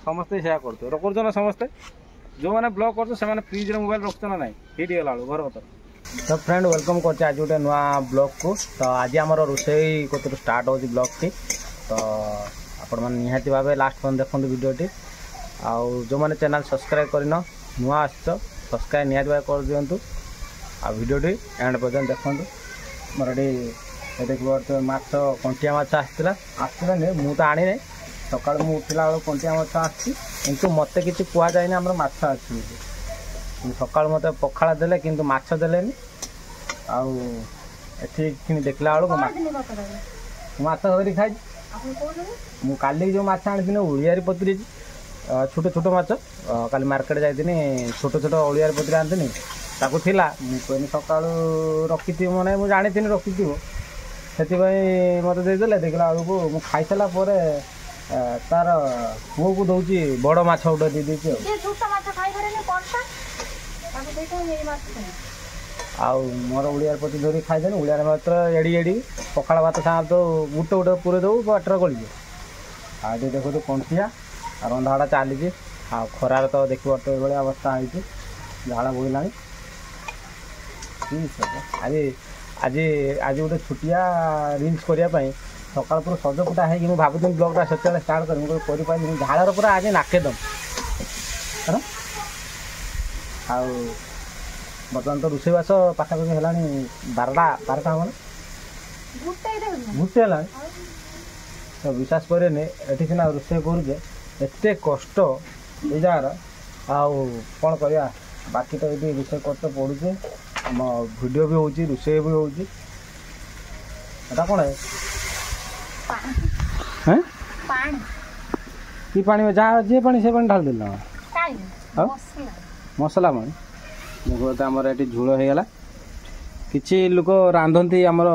समस्ते सेया करतो रखुछ ना समस्ते जो मैंने ब्लॉग करतो से माने फ्रिज रे मोबाइल रखतो ना नहीं हिट गेला घर भीतर तो फ्रेंड वेलकम करते आज गोटे नुआ ब्लॉग को तो आज आमर रोषई को स्टार्ट हो ब्लॉग टी तो आपण मैंने निहाती भाव लास्ट पर्यंत देखते वीडियोटी आउ जो मैंने चैनल सब्सक्राइब करन नुआ आस सब्सक्राइब निहाती भाव कर दिंतु आ वीडियोटी एंड पर्यंत देखते मोर ये देखो माछ कंटिया माछ आसला नहीं मुझे तो आनी नहीं सका मुझे उठला बेल कंटिया माछ आसी किंतु मत कि कहुए आम माछ आस सका मत पखाड़ा देले किंतु माछ देले आठी देखला बेलू माछ धरी खाई मु काली जो माछ आनी उड़ियारी पतरी छोट छोट माछ काली मार्केट जाइए छोट छोट उड़ियारी पतरी आनी ताकू थिला मुझे सका रखी मैंने मुझे जानी रखी से मत देदेले देखला बेलू मुझे खाई सारा पर तार पुओ को दौर बड़ माछ गोटे दे देती आउ मोर उड़ियार पति धरी खाईदे उड़ियार मात्र एड़ी एड़ी पखाड़ भात सागर तो गुटे गुटे पूरे दो बाटर गली आज देखो तो कंटिया रंधाड़ा चली खरार तो देख तो ये अवस्था होती झाड़ा बोला आज आज आज गोटे छुटिया रिल्स करने सकाल पूरा सजपुटा है भावुँ ब्लॉगटा से स्टार्ट कर झाड़र पूरा आज नाकेदम है आउ बर्तमान तो रोषेबास पाखापाखि है बारटा हम गुटे है तो विश्वास करेनि ये सीना रोषे करुचे एत कष्ट ये जगार आउ कौन कर बाकी तो ये रोषे करते पड़ुचे आम वीडियो भी होची रोषे भी होची एटा कौन है हैं पानी में जहाँ जे पानी से पानी ढाल देना मसला पानी देखो आमर ये झोल होगा किसी लोक रांधती आमर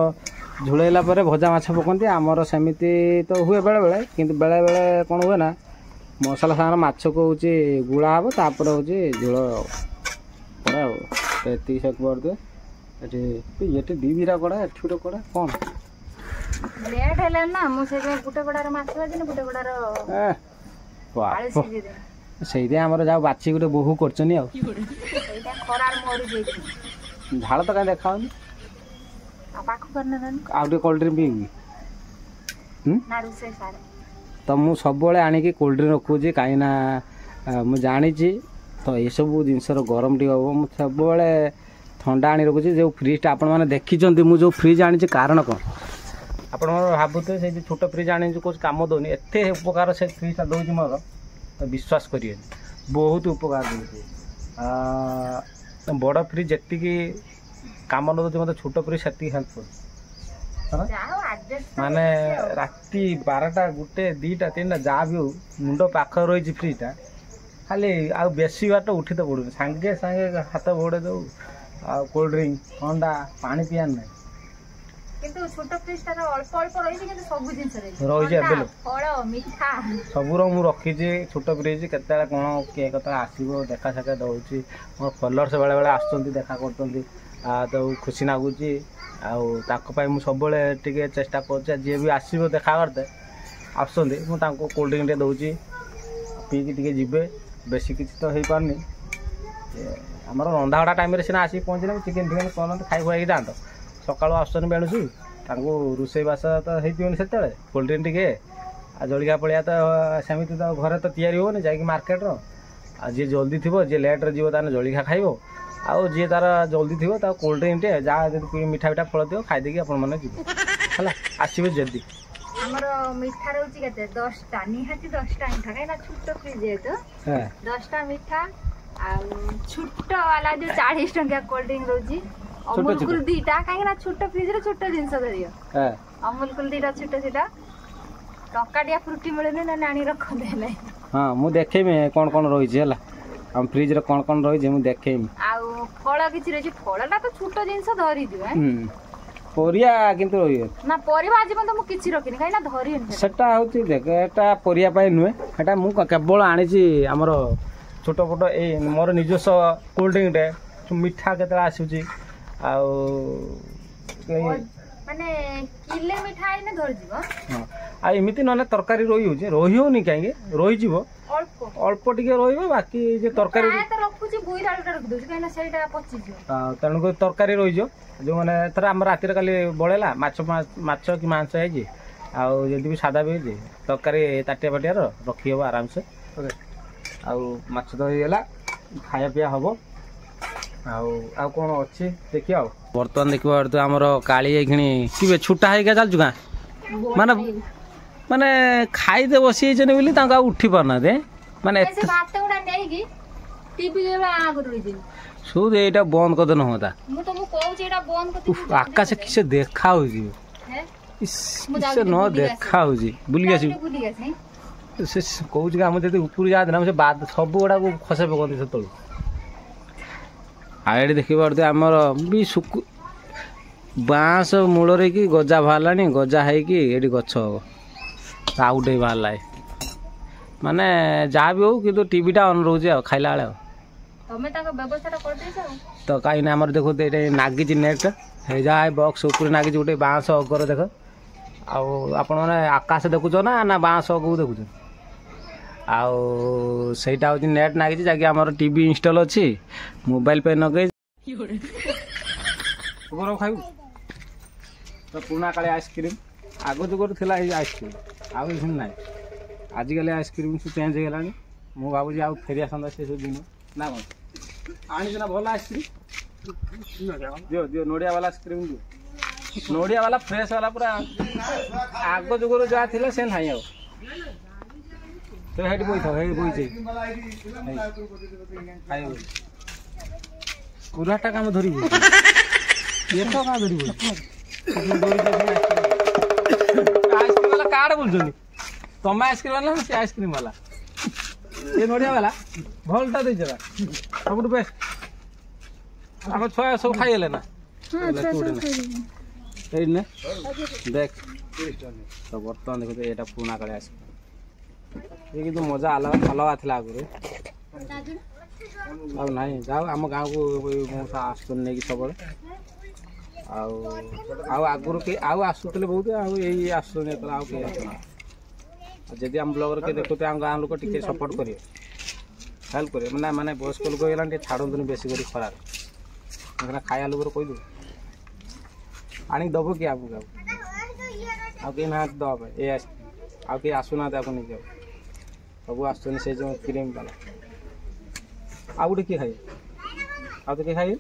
झोलैला भजा माछ पकती आमर सेमती तो हुए बेले बेले किंतु बेले बेले कौन हुए ना मसला सागर माछ को हूँ गुड़ा हम तापर हूँ झोल पड़ा ये सब करदे ये दी दिटा कड़ा एट गोटे कड़ा कौन लेट है ना मुझे गुटे गड़ार माछ बाजी गुटे गड़ार से आमर जा बाछी गोटे बोहू कर झाड़ तो कहीं देखा आउटे कोल्ड ड्रिंक पी तो मुझे सब आणिकी कोल्ड ड्रिंक रखुची कहीं मुझे जानी तो ये सब जिनसर गरम टी हम मुझे सब ठंडा आनी रखुची जो फ्रिजटा आपण मैंने देखी मुझे जो फ्रिज आनी कारण कौन आप भावुए से छोट फ्रिज आनी कौन कम दौनी एत उपकार से फ्रिजटा दौर मोर तो विश्वास करिए बहुत उपकार दे बड़ फ्रिज जी कम न दे मतलब छोट फ्रिज से हेल्पफुल माने राति 12टा गुटे 2टा 3टा जहाँ भी हो मुंड पाख रही फ्रिजटा खाली आ बेसी बाट उठी तो पड़ू सांगे सांगे हाथ बोड़े दो आ कोल्ड ड्रिंक ठंडा पानी पियार ना किंतु छोट फ्रिज तार अल्प अल्प रही किंतु सब जिंस रही फल मीठा सबूर मु रखी छोट फ्रिज केते कौन किए कत आसो देखा साका दौर मोर फलोअर्स बेले बेले आसुँच देखा कर तो खुशी लगुच आउ सब चेष्टा कर जी भी आसो देखा करते आसुँच मुझे कोल्ड ड्रिंक टे दौर पीकी जीवे बेसी किसी तो हो पारनी आमर रंधाड़ा टाइम सीना आसिक पहुँचना चिकेन फिकेन कहते खाई खुआई जात सका आसन बेणुची रोषेबास तो होनी से कोल्ड ड्रिंक टे आ जलिया पलिया तो सेमती तो घरे तो तैयारी होनी जा मार्केट जी जल्दी थी जी लेट्रे जीव तार जलिया खाइब आउ जी तार जल्दी थी कोल्ड ड्रिंक टे जहाँ मिठा मिठा फल दिव खाईदे आपण मैंने जीव आसवे जल्दी हमर मिठा रहउची केते 10टा निहाती 10टा मिठा काइना छोट फ्रिज है तो 10टा मिठा आ छोट वाला जो 40 टंका कोल्ड ड्रिंक रहउची अमूल कुल दीटा काइना छोट फ्रिज रे छोट जिंस धरियो अमूल कुल दीटा छोट छोटा टकाटिया फ्रूटी मिले ना नानी रख देले हां मु देखेमी कोन कोन रही छै हला हम फ्रिज रे कोन कोन रही छै मु देखेमी आ फल किछि रही छै फलटा तो छोट जिंस धरि दियो परिया किंतु रही ना परिवा आज तो मु किछि रखिनी काइना धरि सेटा होती देख एटा परिया पाई नुए एटा मु केवल आनी छी हमर छोट फोट ए मोर निजस्व कोल्ड ड्रिंक टे मिठा केतला आसुची आ माने किले मिठा आइने धर जीव हां आ एमिति नने तरकारी रही होजे रही होनी काहे रही जीव अल्प अल्प टिके रहिबो बाकी जे तरकारी आ तो रखुची बुई डालटा रख दो काहे ना सेटा पची जो तणु को तरकारी रही जो जो माने थरा हम रातिर काली बळेला माछ कि मांस है जे आ जदी भी सादा भी जे तरकारी ताटिया पाटिया रखी हो आराम से ओके आ माछ तो हो गेला खाया पिया हबो आ कोन अछि देखियो बर्तन देखिबो तो हमर काली एखनी किबे छुटा है के चल जुगा माने माने खाई दे बसी जने बोली तांका उठी परना दे माने ऐसे भात उडा नै की टीवी जेबा आग रही दिन सुद एटा बंद कर देना होता मु तो मु कहू छी एटा बंद कर आकाश किसे देखा हो जी है इससे न देखा हो जी बुली गेसी से कहू छी हम जदी ऊपर जा देना से बाद सब गुडा को खसे पकंती से तळ आएडी देखि परते हमर भी सुकु बांस मूल रे की गजा भालानी गजा है कि एडी गछ आउटे भालाय माने जा भी हो कि तो टीवीटा ऑन रोजे खाइला आले तमे ताको व्यवस्था कर दे छ तो काई ना हमर देखो एटे नागी जी नेट हे जाय बॉक्स ऊपर नागी जी उठे बांस अगर देख आ आपण माने आकाश देखुछ ना बांस अगु देखुछ आउ सेटा हो नेट नागी जी जाके हमर टीवी इंस्टॉल अछि मोबाइल पे नगे गोरो खाइबू तो पुना काले आइसक्रीम आगो जो थिला हे आइसक्रीम आउ इसन नाही आजिकल आइसक्रीम से चेंज हो गलानी मु बाबू जी आउ फेरिया संदा से दिन ना कोन आनी जना भल आइसक्रीम दियो दियो नोडिया वाला आइसक्रीम दियो नोडिया वाला फ्रेश वाला पूरा आगो जो जा थिला से नाही आउ तो हेड बोई था हेड बोई छै आयो पूराटा काम धरी ये तो का धरी आइसक्रीम वाला कार्ड बोलछनी तुम आइसक्रीम वाला से आइसक्रीम वाला ये नोडिया वाला भलटा दे जरा सब बेस्ट हम छय सब खाइ ले ना हां सब खाइ ने देख तो बर्तन देखो एटा पुना करे आइसक्रीम ये कि तो मजा अलग आथला आगरे अब नहीं जाओ आम गाँव को मौसा आसन नहीं सब आगुरी के आसुले बहुत आई आसन जदि आम ब्लॉगर के देखते आम गाँव लोक टे सपोर्ट करेंगे हेल्प करेंगे मैंने मैंने वयस्क लोक होगा छाड़न बेस कर खराब खाया लोग कहीदे आनी दब कि आपको कहीं ना दवा ये आउ कहीं आसुना आपको नहीं जाओ सब आसुन से जो क्रीम वाला आउ गोटे किए खाइए आउ तो किए खाइए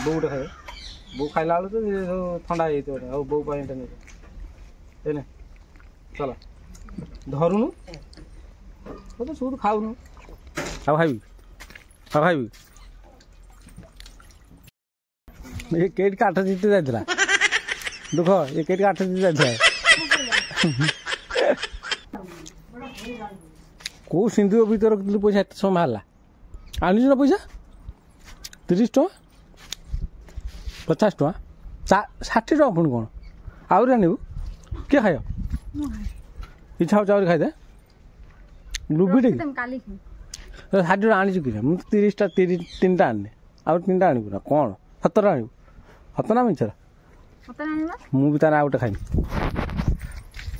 बो गोटे खाइए बो खाइला बेलू तो ठंडा हो बो नहीं चल धरुनु तो सब खाऊनु आ खाइबी आ खाइबी ये केट काठ जीती जाइला दुख ये केट काठ जीती जाइला को सिंधु भीतर रखिली पैसा एत समय बाहर आनी ना पैसा 30 टका 50 टका 60 टका पुणी कौन आहरी आनबू किए खाइ इच्छा हो खाइदे लुभिटे 60 टका आनी कि 30 टा 3 टा आने आउ 3 टा आनबू ना कौन 17 आनबू हत ना मिछरा मु भी तार आउटे खाइबी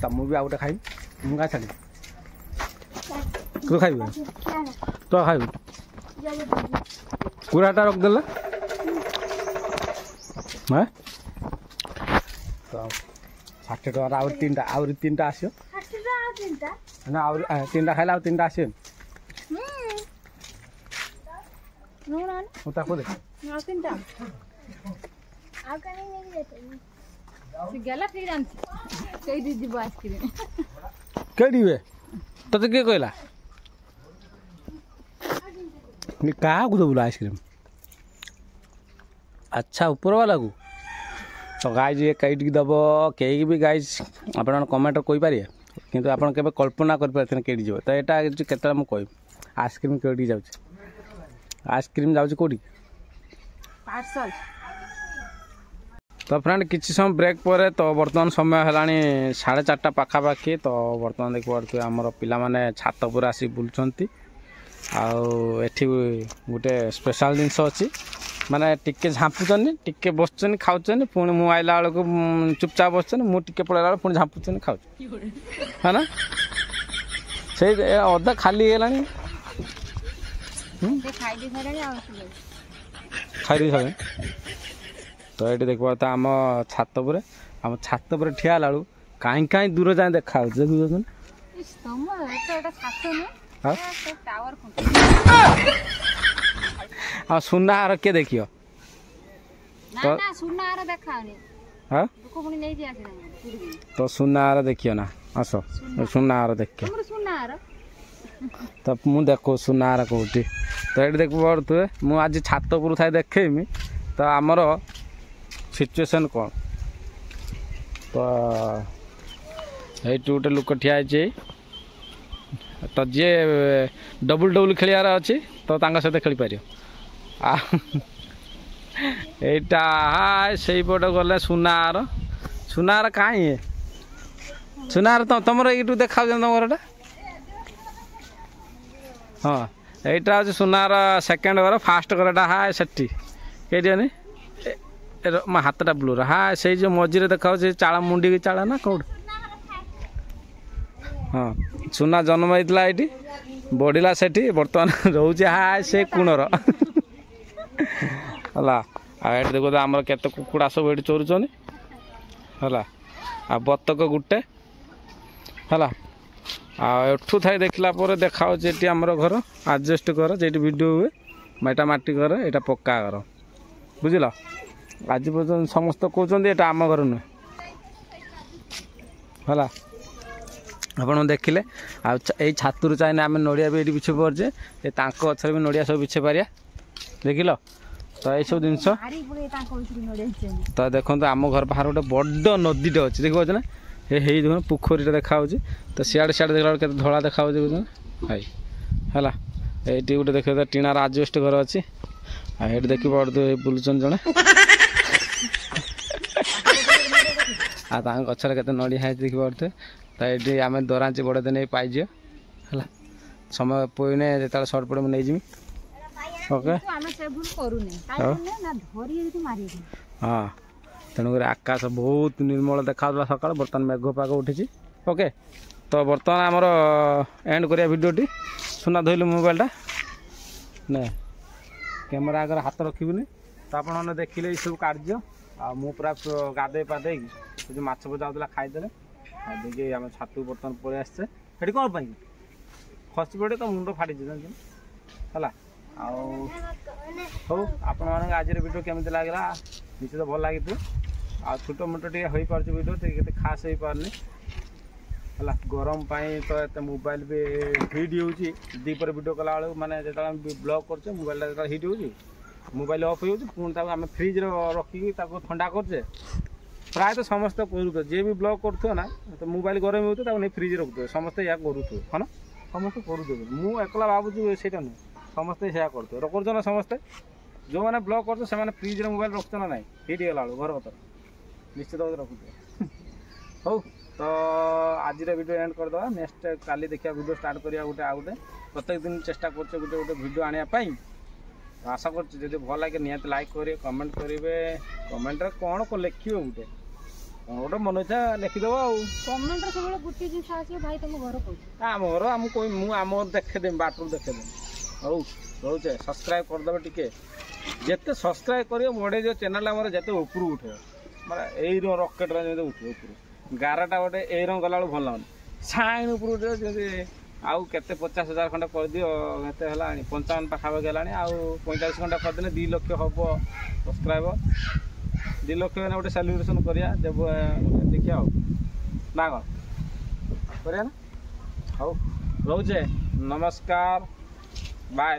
तो मुझे आउ गोटे खाइबी मुझे छाड़ी तू खाइबू तो खाइबू पूराटा रखदेला हाँ तो 60 टका आउ 3 टा आसो ना आउ 3 टा खाइला आउ 3 टा आसो ताको दे कईबे ते किए कहला क्या दबुला आइसक्रीम अच्छा ऊपर वाला को तो गाइज ये कईट दब कई भी गाइज आप कमेंट कहींपारे कितु आप कल्पना कर कईट जा तो यहाँ के मुझे आइसक्रीम कईट जाऊँ आइसक्रीम जाऊँ कौटी पार्सल तो फ्रेंड किसी समय ब्रेक पर तो बर्तमान समय है 4:30 पाखापाखि तो बर्तमान देख पारे आमर पिला छात पर आसी बुलूँ आउ एठी गोटे स्पेशल जिनस अच्छी माने टिके झाँपुचनी टिके बसुचनी खाऊचनी पुणी मु आइला बेलू चुपचाप बसुचनी मु टिके पड़ेला पुणी झाँपुचनी खाऊ है ना से अधा खाली गलानी खाई दी सारे तो ये देख तो आम छात पर ठिया बेलू कहीं कहीं दूर जाए देखा हाँ सुना हार किए देखियो तो सुना हार देखियो ना आस सुना हार देखियो तो मु देखो सुना हार कौटी तो ये देख पड़े मुझे आज छात पर था देखेमी तो आमर सिचुएशन कौन तो ये गोटे लोक ठिया तो जी डबल डबल खेलियार अच्छी तो सहित खेली पार एटा से पट गले सुनार कहीं सुनार तुम ये देखा तुम घर हाँ यहाँ हूँ सुनार सेकेंड घर फास्ट घरटा हाय से कहीं मो हाथटा ब्लूर हाँ से जो मझे देखा चाला मुंडी की चाला ना कौट हाँ सुना जन्म होता ये बढ़ला से बर्तमान रोचे हाय से कुणर है आठ देखो तो आम केत कुकुड़ा सब ये चोरुचन है आ बतक गुटे है एठू थाई देखला देखा आमर घर आडजस्ट घर जे वीडियो हुए माटा माटी घर यहाँ पक्का घर बुझल आज पर्यटन समस्त कहते ये आम घर नुहे है आप देखिले आई छातु चाहिए आम नड़िया भी ये बिछे पारे ये गचर भी नड़िया सब बिछे पारिया देखिल तो ये सब जिनस तो देखो आम घर बाहर गोटे बड़ नदीटे अच्छे देखो ना ये देख पोखरीटा देखा तो सियाड़े सियाड़े देखला के धला देखा हाई है ये गोटे देख टीणार आजबेस्ट घर अच्छी ये देख पड़े बुलूचन जड़े गचर के नड़िया है देख पारे तो ये आम दराची बड़े दिन पाइज है समय पोने जो सर्ट पड़े मुझे नहीं ओके हाँ तेणुक आकाश बहुत निर्मल देखा सका बर्तमान मेघ पाग उठी ओके तो बर्तमान आमर एंड करिया वीडियोटी सुना धोइलु मोबाइलटा ना कैमेरा आगे हाथ रखिबुनि तो आप देखिले सब कार्य आ मु पूरा गाधे पाधे जो माछ भजा होता खाईदे देखिए आम छातु बर्तमान पलि आसचे हेटी कौन पाई खसी पड़े तो मुंड फाटी है हौ आपण मानक आज वीडियो केमती लगला निश्चित भल लगी आ छोट मोट टे हो पार्छ वीडियो के खास हो पारनी है गरम पाई तो ये मोबाइल भी हिट हो दीपर वीडियो कला बेलू माने जो ब्लॉग कर मोबाइल हिट हो मोबाइल ऑफ हो आम फ्रिज रखिकी ठंडा करचे प्राय तो समस्त करूँ जी भी ब्लॉग करूँ ना तो मोबाइल गरम हो नहीं फ्रिज रखुए समस्ते या करूँ है ना समस्त करूँ मु एकला भावुँ से नुह समस्ते से कर ना समस्ते जो मैंने ब्लॉग कर फ्रिज मोबाइल रखुच ना ना हिट गला घर कतर निश्चित भाव रखुए हो तो आज वीडियो एंड करदे नेक्स्ट काली देखिए वीडियो स्टार्ट करिया गोटे आ गोटे प्रत्येक दिन चेष्टा कर गोटे वीडियो आने आशा कर भल लगे निहत लाइक करेंगे कमेंट करेंगे कमेंट कौन को लिखे गोटे कौन गोटे मन इच्छा लिखिदेव आम घर आम आम देखेदेमी बाटर देखेदेमी हौ रोचे सब्सक्राइब करदे टिके जिते सब्सक्राइब कर बढ़े जो चैनल आम जिते ऊपर उठे माने यही रकेट उठे ऊपर गाराटा गोटे यही गला भल लगुन साइन ऊपर उठे आउ केते 50,000 खंडे कर दियो एते हला 55 पाखापाखि है आउ 45 घंटा करदे 2 लाख हम सब्सक्राइबर 2 लाख गोटे सेलिब्रेशन करिया जब देखिया ना करिया ना हौ रोचे नमस्कार बाय।